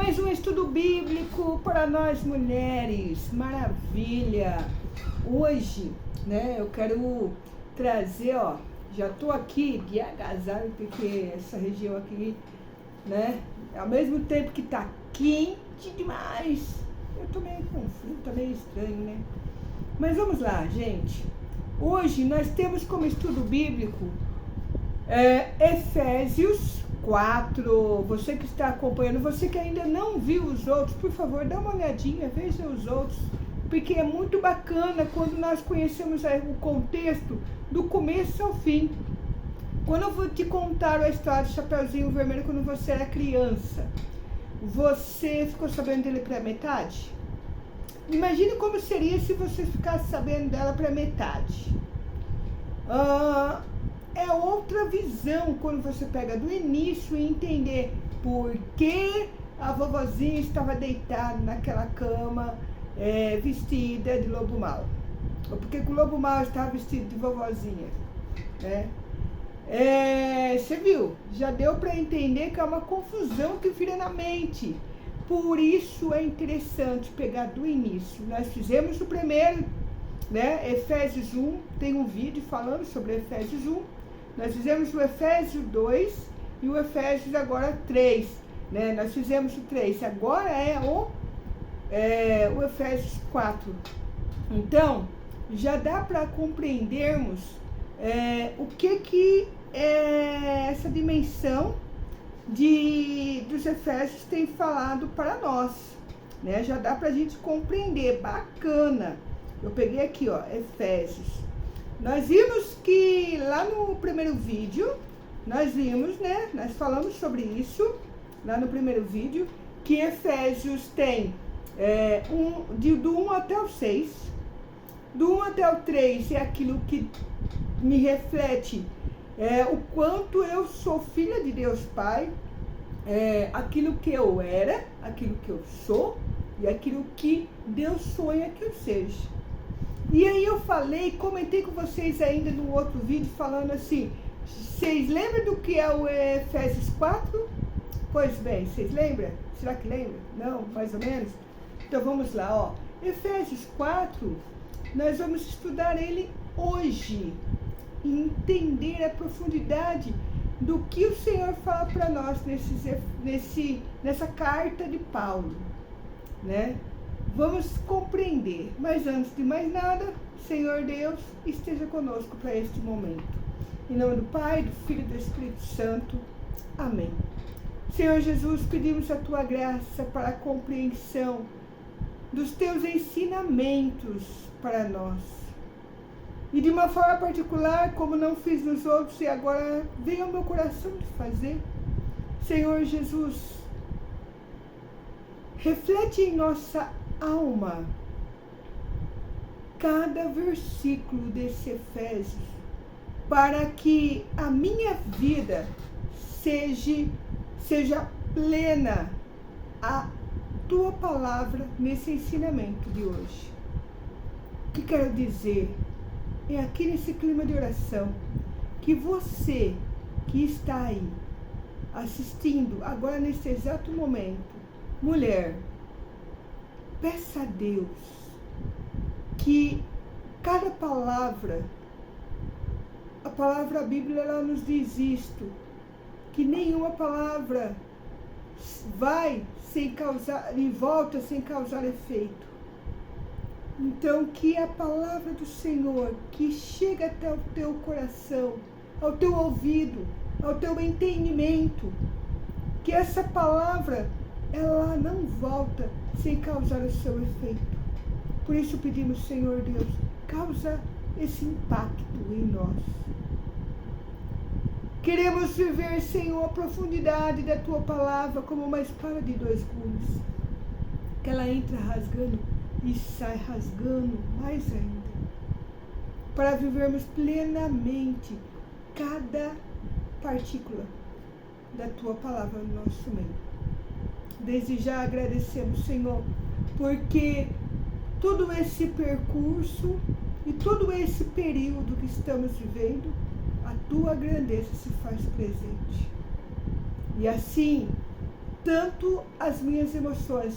Mais um estudo bíblico para nós mulheres, maravilha! Hoje, né, eu quero trazer, já estou aqui de agasalho, porque essa região aqui, né, ao mesmo tempo que está quente demais, eu tô meio com frio, tá meio estranho, né? Mas vamos lá, gente. Hoje nós temos como estudo bíblico Efésios 4, você que está acompanhando, você que ainda não viu os outros, por favor, dá uma olhadinha, veja os outros, porque é muito bacana quando nós conhecemos o contexto do começo ao fim. Quando eu vou te contar a história do Chapeuzinho Vermelho quando você era criança, você ficou sabendo dele pela metade? Imagine como seria se você ficasse sabendo dela pela metade. É outra visão quando você pega do início e entender por que a vovozinha estava deitada naquela cama vestida de lobo mau. Ou porque o lobo mau estava vestido de vovozinha, né? Você viu? Já deu para entender que é uma confusão que vira na mente. Por isso é interessante pegar do início. Nós fizemos o primeiro, né? Efésios 1, tem um vídeo falando sobre Efésios 1. Nós fizemos o Efésios 2 e o Efésios agora 3, né? Nós fizemos o 3, agora é o Efésios 4. Então, já dá para compreendermos o que essa dimensão dos Efésios tem falado para nós, né? Já dá para a gente compreender, bacana. Eu peguei aqui, Efésios. Nós vimos que lá no primeiro vídeo, nós vimos, né? Nós falamos sobre isso lá no primeiro vídeo, que Efésios tem do 1 até o 6. Do 1 até o 3 é aquilo que me reflete o quanto eu sou filha de Deus Pai, aquilo que eu era, aquilo que eu sou e aquilo que Deus sonha que eu seja. E aí eu comentei com vocês ainda no outro vídeo, falando assim, vocês lembram do que é o Efésios 4? Pois bem, vocês lembram? Será que lembram? Não, mais ou menos? Então vamos lá, Efésios 4, nós vamos estudar ele hoje, e entender a profundidade do que o Senhor fala para nós nessa carta de Paulo, né? Vamos compreender, mas antes de mais nada, Senhor Deus, esteja conosco para este momento. Em nome do Pai, do Filho e do Espírito Santo. Amém. Senhor Jesus, pedimos a Tua graça para a compreensão dos Teus ensinamentos para nós. E de uma forma particular, como não fiz nos outros, e agora veio ao meu coração de fazer, Senhor Jesus, reflete em nossa alma cada versículo desse Efésios, para que a minha vida seja plena a Tua palavra nesse ensinamento de hoje. O que quero dizer? É aqui nesse clima de oração, que você que está aí, assistindo agora nesse exato momento, mulher, peça a Deus que cada palavra, a palavra Bíblia, ela nos diz isto, que nenhuma palavra vai sem causar, e volta sem causar efeito. Então, que a palavra do Senhor, que chega até o teu coração, ao teu ouvido, ao teu entendimento, que essa palavra, ela não volta sem causar o seu efeito. Por isso pedimos, Senhor Deus, causa esse impacto em nós. Queremos viver, Senhor, a profundidade da Tua palavra como uma espada de 2 gumes, que ela entra rasgando e sai rasgando mais ainda, para vivermos plenamente cada partícula da Tua palavra no nosso meio. Desde já agradecemos, Senhor, porque todo esse percurso e todo esse período que estamos vivendo, a Tua grandeza se faz presente. E assim, tanto as minhas emoções,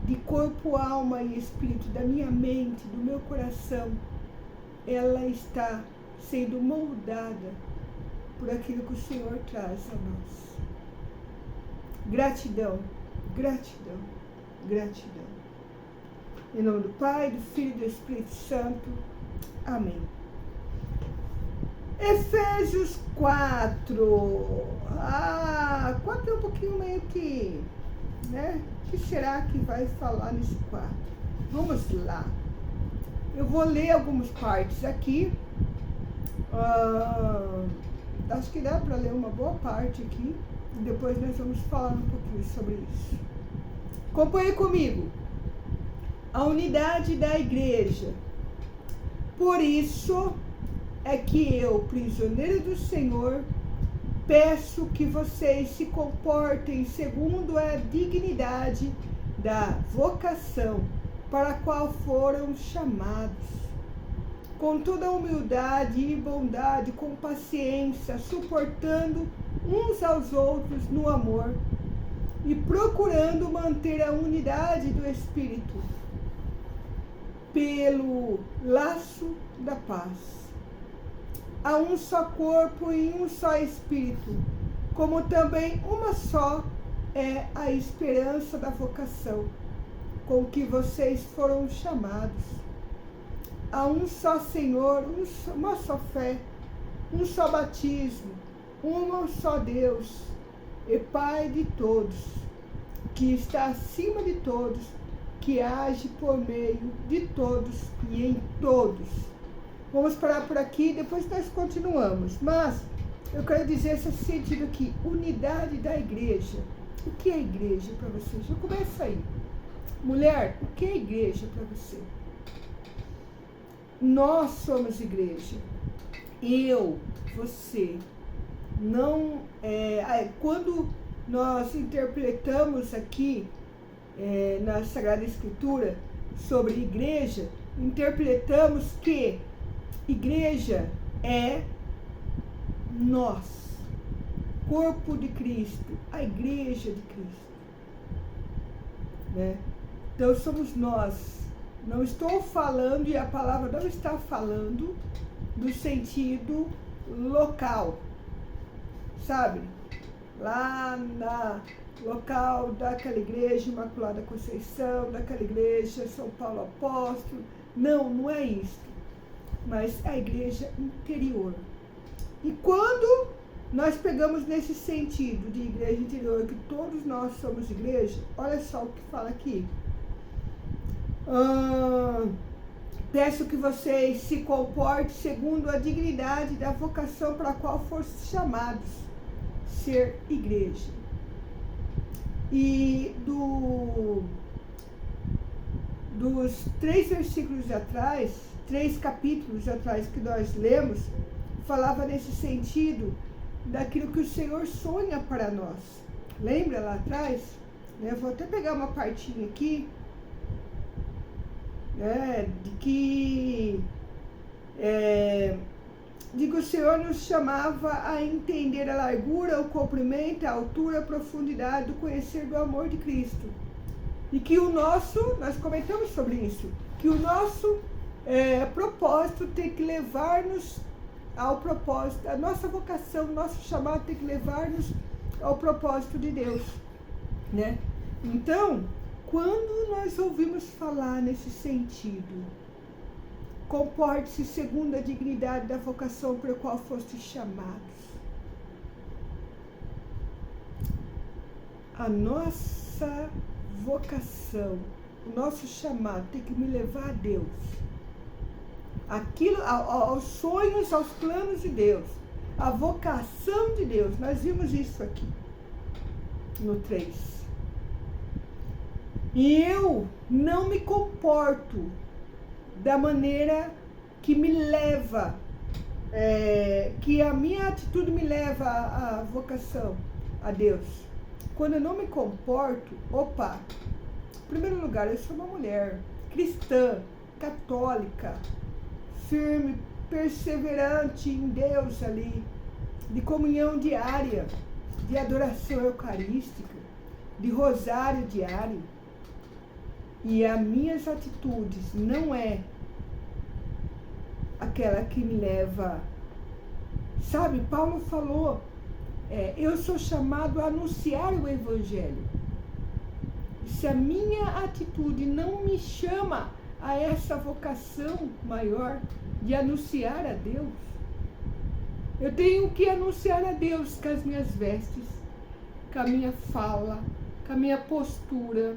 de corpo, alma e espírito, da minha mente, do meu coração, ela está sendo moldada por aquilo que o Senhor traz a nós. Gratidão, gratidão, gratidão. Em nome do Pai, do Filho e do Espírito Santo. Amém. Efésios 4. 4 é um pouquinho meio que, né? O que será que vai falar nesse 4? Vamos lá. Eu vou ler algumas partes aqui. Acho que dá para ler uma boa parte aqui. E depois nós vamos falar um pouquinho sobre isso. Acompanhe comigo. A unidade da igreja. Por isso é que eu, prisioneiro do Senhor, peço que vocês se comportem segundo a dignidade da vocação para a qual foram chamados, com toda humildade e bondade, com paciência, suportando uns aos outros no amor e procurando manter a unidade do Espírito pelo laço da paz. Há um só corpo e um só Espírito, como também uma só é a esperança da vocação com que vocês foram chamados. Há um só Senhor, uma só fé, um só batismo, um só Deus e Pai de todos, que está acima de todos, que age por meio de todos e em todos. Vamos parar por aqui, depois nós continuamos. Mas eu quero dizer esse sentido aqui, unidade da igreja. O que é igreja para você? Já começa aí. Mulher, o que é igreja para você? Nós somos igreja. Eu, você. Não, quando nós interpretamos aqui na Sagrada Escritura sobre igreja, interpretamos que igreja é nós, corpo de Cristo, a igreja de Cristo, né? Então somos nós. Não estou falando, e a palavra não está falando do sentido local, sabe? Lá na local daquela igreja Imaculada Conceição, daquela igreja São Paulo Apóstolo. Não, não é isso. Mas a igreja interior. E quando nós pegamos nesse sentido de igreja interior, que todos nós somos igreja, olha só o que fala aqui. Peço que vocês se comportem segundo a dignidade da vocação para a qual foram chamados, ser igreja. E dos 3 versículos atrás, 3 capítulos atrás que nós lemos, falava nesse sentido daquilo que o Senhor sonha para nós. Lembra lá atrás? Eu vou até pegar uma partinha aqui, de que o Senhor nos chamava a entender a largura, o comprimento, a altura, a profundidade do conhecer do amor de Cristo. E que o nosso, nós comentamos sobre isso, que o nosso propósito tem que levar-nos ao propósito, a nossa vocação, nosso chamado tem que levar-nos ao propósito de Deus, né? Então, quando nós ouvimos falar nesse sentido, comporte-se segundo a dignidade da vocação para a qual foste chamados. A nossa vocação, o nosso chamado tem que me levar a Deus. Aquilo, aos sonhos, aos planos de Deus. A vocação de Deus. Nós vimos isso aqui, no 3. E eu não me comporto da maneira que me leva, que a minha atitude me leva à vocação, a Deus. Quando eu não me comporto, em primeiro lugar, eu sou uma mulher cristã, católica, firme, perseverante em Deus ali, de comunhão diária, de adoração eucarística. de rosário diário, e as minhas atitudes não é aquela que me leva, sabe, Paulo falou, eu sou chamado a anunciar o Evangelho. Se a minha atitude não me chama a essa vocação maior de anunciar a Deus, eu tenho que anunciar a Deus com as minhas vestes, com a minha fala, com a minha postura.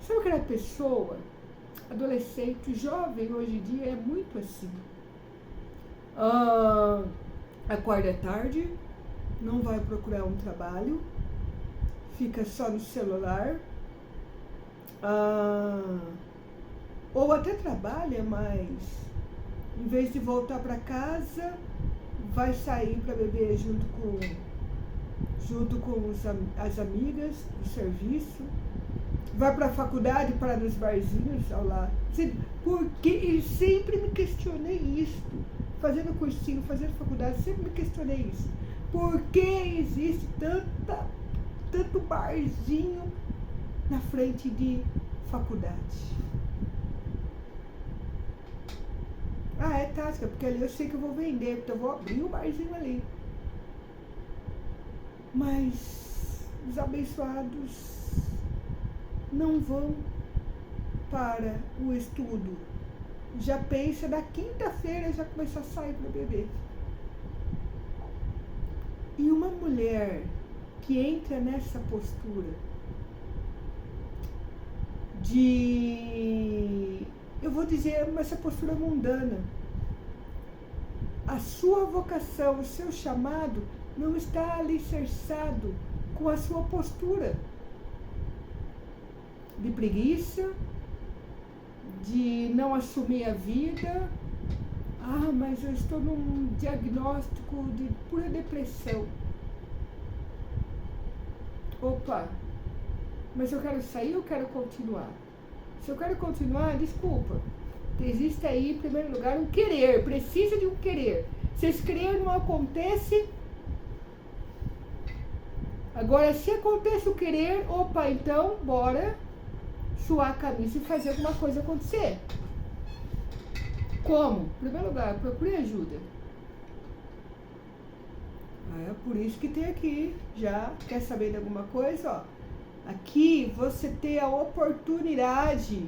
Sabe aquela pessoa, adolescente, jovem, hoje em dia é muito assim. Acorda tarde, não vai procurar um trabalho, fica só no celular, ou até trabalha, mas em vez de voltar para casa, vai sair para beber junto com as amigas do serviço, vai para a faculdade, para nos barzinhos ao lado. Porque eu sempre me questionei isso, fazendo cursinho, fazendo faculdade, sempre me questionei isso. Por que existe tanto barzinho na frente de faculdade? É tática, porque ali eu sei que eu vou vender, então eu vou abrir o barzinho ali. Mas os abençoados não vão para o estudo. Já pensa, na quinta-feira já começa a sair para beber. E uma mulher que entra nessa postura de, eu vou dizer, essa postura mundana, a sua vocação, o seu chamado não está alicerçado com a sua postura de preguiça, de não assumir a vida. Mas eu estou num diagnóstico de pura depressão. Opa, mas eu quero sair ou quero continuar? Se eu quero continuar, desculpa. Existe aí, em primeiro lugar, um querer. Precisa de um querer. Se esse querer não acontece... Agora, se acontece o querer, opa, então, bora suar a camisa e fazer alguma coisa acontecer. Como? Em primeiro lugar, procure ajuda. É por isso que tem aqui, já quer saber de alguma coisa? Aqui você tem a oportunidade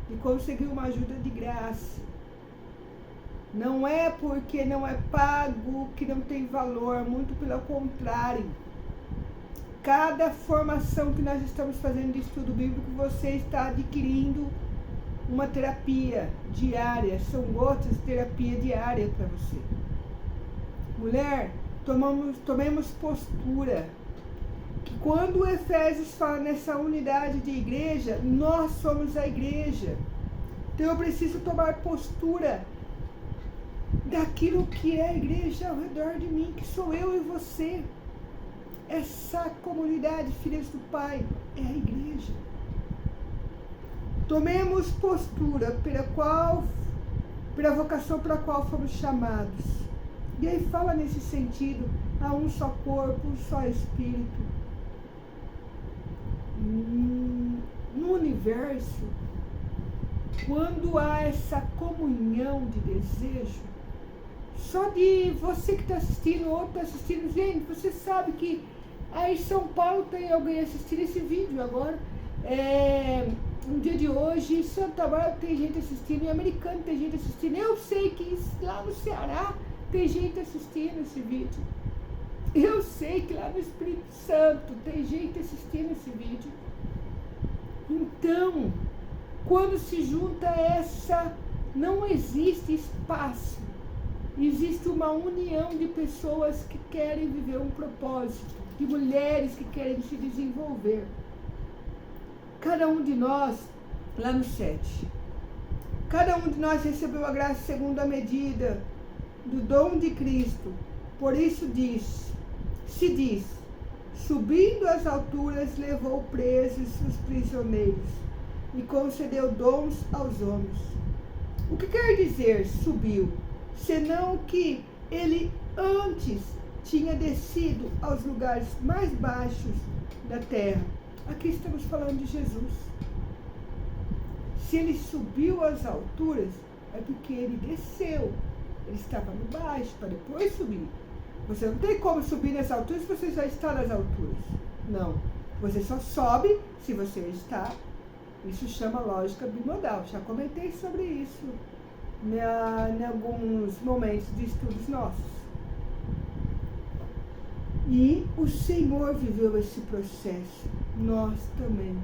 de conseguir uma ajuda de graça. Não é porque não é pago que não tem valor, muito pelo contrário. Cada formação que nós estamos fazendo de estudo bíblico, você está adquirindo uma terapia diária, são gotas de terapia diária para você. Mulher, tomemos postura, que quando o Efésios fala nessa unidade de igreja, nós somos a igreja. Então eu preciso tomar postura daquilo que é a igreja ao redor de mim, que sou eu e você. Essa comunidade, filhas do Pai, é a igreja. Tomemos postura pela vocação para a qual fomos chamados. E aí fala nesse sentido, há um só corpo, um só espírito. No universo, quando há essa comunhão de desejo, só de você que está assistindo, outro está assistindo, gente, você sabe que aí em São Paulo tem alguém assistindo esse vídeo agora, no dia de hoje, em Santa Bárbara tem gente assistindo, em Americana tem gente assistindo, eu sei que lá no Ceará tem gente assistindo esse vídeo, eu sei que lá no Espírito Santo tem gente assistindo esse vídeo. Então, quando se junta não existe espaço, existe uma união de pessoas que querem viver um propósito, de mulheres que querem se desenvolver. Cada um de nós, lá no 7, cada um de nós recebeu a graça segundo a medida do dom de Cristo. Por isso se diz, subindo às alturas, levou presos os prisioneiros e concedeu dons aos homens. O que quer dizer subiu? Senão que ele antes tinha descido aos lugares mais baixos da terra. Aqui estamos falando de Jesus. Se ele subiu às alturas, é porque ele desceu. Ele estava no baixo para depois subir. Você não tem como subir nas alturas se você já está nas alturas. Não. Você só sobe se você está. Isso chama lógica bimodal. Já comentei sobre isso em alguns momentos de estudos nossos. E o Senhor viveu esse processo. Nós também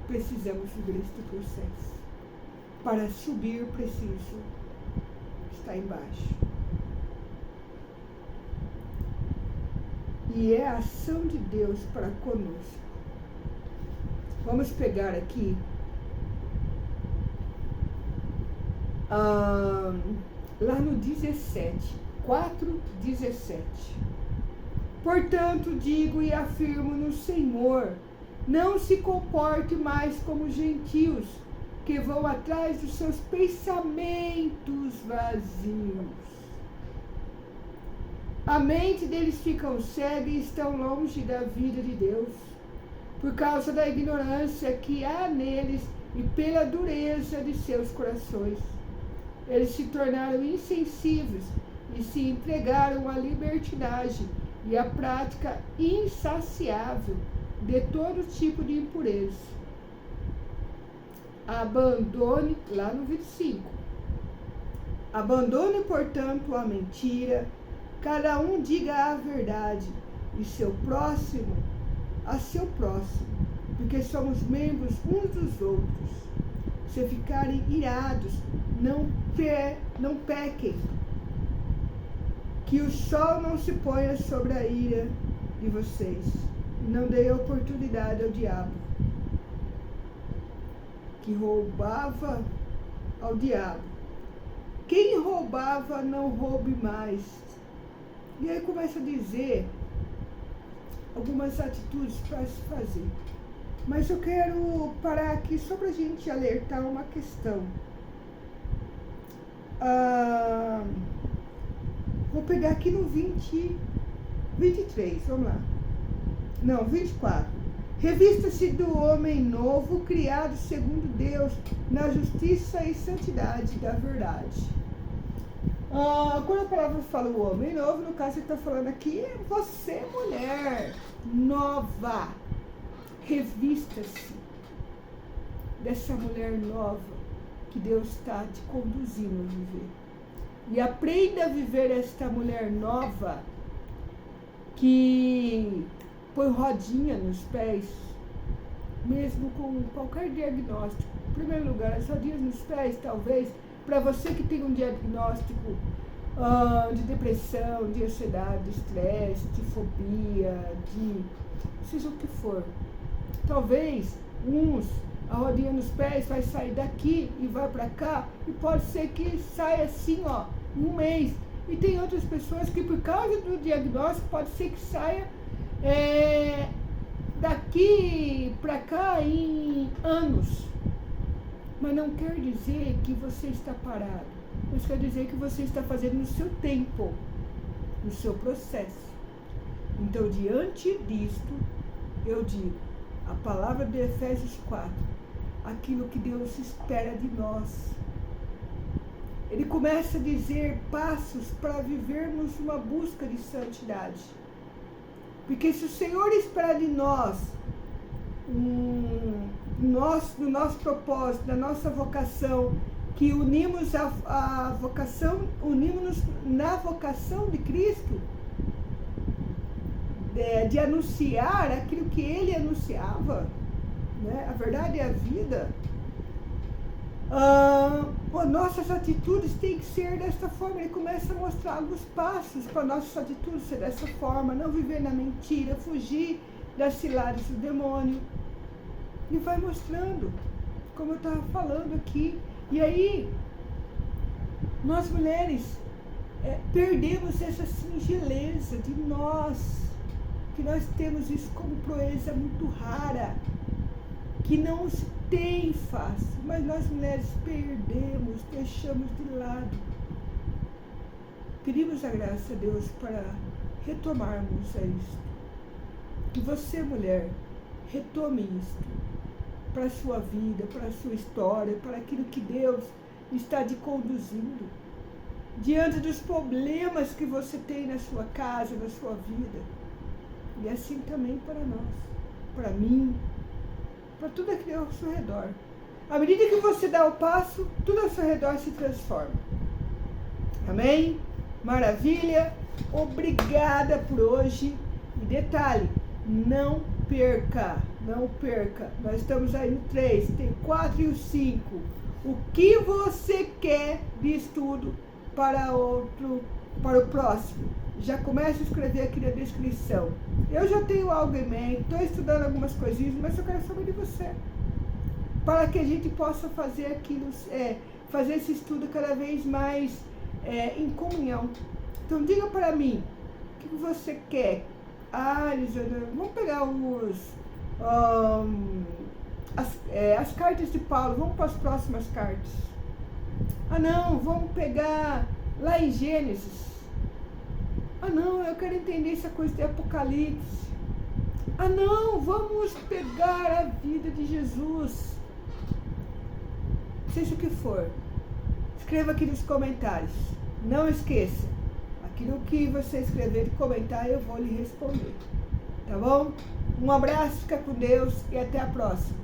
precisamos viver este processo. Para subir, preciso estar embaixo. E é a ação de Deus para conosco. Vamos pegar aqui lá no 17, 4:17. Portanto, digo e afirmo no Senhor, não se comporte mais como gentios, que vão atrás dos seus pensamentos vazios. A mente deles fica cega e estão longe da vida de Deus, por causa da ignorância que há neles e pela dureza de seus corações. Eles se tornaram insensíveis e se entregaram à libertinagem e à prática insaciável de todo tipo de impureza. Abandone, lá no 25. Abandone, portanto, a mentira, cada um diga a verdade, e seu próximo a seu próximo, porque somos membros uns dos outros. Se ficarem irados, não pequem, que o sol não se ponha sobre a ira de vocês, e não dê oportunidade ao diabo, que roubava ao diabo. Quem roubava, não roube mais. E aí começa a dizer algumas atitudes para se fazer. Mas eu quero parar aqui só para a gente alertar uma questão. Vou pegar aqui no 23, vamos lá. Não, 24. Revista-se do homem novo, criado segundo Deus, na justiça e santidade da verdade. Quando a palavra fala o homem novo, no caso ele está falando aqui, você, mulher nova. Revista-se dessa mulher nova que Deus está te conduzindo a viver. E aprenda a viver esta mulher nova que põe rodinha nos pés, mesmo com qualquer diagnóstico. Em primeiro lugar, as rodinhas nos pés, talvez, para você que tem um diagnóstico de depressão, de ansiedade, de estresse, de fobia, de seja o que for. Talvez a rodinha nos pés vai sair daqui e vai para cá, e pode ser que saia assim, em um mês. E tem outras pessoas que, por causa do diagnóstico, pode ser que saia daqui para cá em anos. Mas não quer dizer que você está parado. Mas quer dizer que você está fazendo no seu tempo, no seu processo. Então, diante disto, eu digo, a palavra de Efésios 4, aquilo que Deus espera de nós. Ele começa a dizer passos para vivermos uma busca de santidade. Porque se o Senhor espera de nós, no nosso propósito, na nossa vocação, que unimos a vocação, unimos-nos na vocação de Cristo, de anunciar aquilo que Ele anunciava, né? A verdade é a vida. Nossas atitudes têm que ser desta forma. Ele começa a mostrar alguns passos para nossas atitudes ser dessa forma, não viver na mentira, fugir das ciladas do demônio. E vai mostrando, como eu estava falando aqui. E aí, nós mulheres perdemos essa singeleza de nós, que nós temos isso como proeza muito rara, que não se tem fácil, mas nós mulheres perdemos, deixamos de lado. Pedimos a graça a Deus para retomarmos a isto. Que você, mulher, retome isto para a sua vida, para a sua história, para aquilo que Deus está te conduzindo. Diante dos problemas que você tem na sua casa, na sua vida. E assim também para nós, para mim, para tudo aquilo ao seu redor. À medida que você dá o passo, tudo ao seu redor se transforma. Amém? Maravilha? Obrigada por hoje. E detalhe, não perca. Nós estamos aí no 3, tem 4 e o 5. O que você quer de estudo para o próximo? Já começa a escrever aqui na descrição. Eu já tenho algo em mente, estou estudando algumas coisinhas, mas eu quero saber de você. Para que a gente possa fazer aquilo, fazer esse estudo cada vez mais em comunhão. Então diga para mim, o que você quer? Elisandra, vamos pegar as cartas de Paulo, vamos para as próximas cartas. Não, vamos pegar lá em Gênesis. Não, eu quero entender essa coisa de Apocalipse. Não, vamos pegar a vida de Jesus. Seja o que for, escreva aqui nos comentários. Não esqueça, aquilo que você escrever e comentar, eu vou lhe responder. Tá bom? Um abraço, fica com Deus e até a próxima.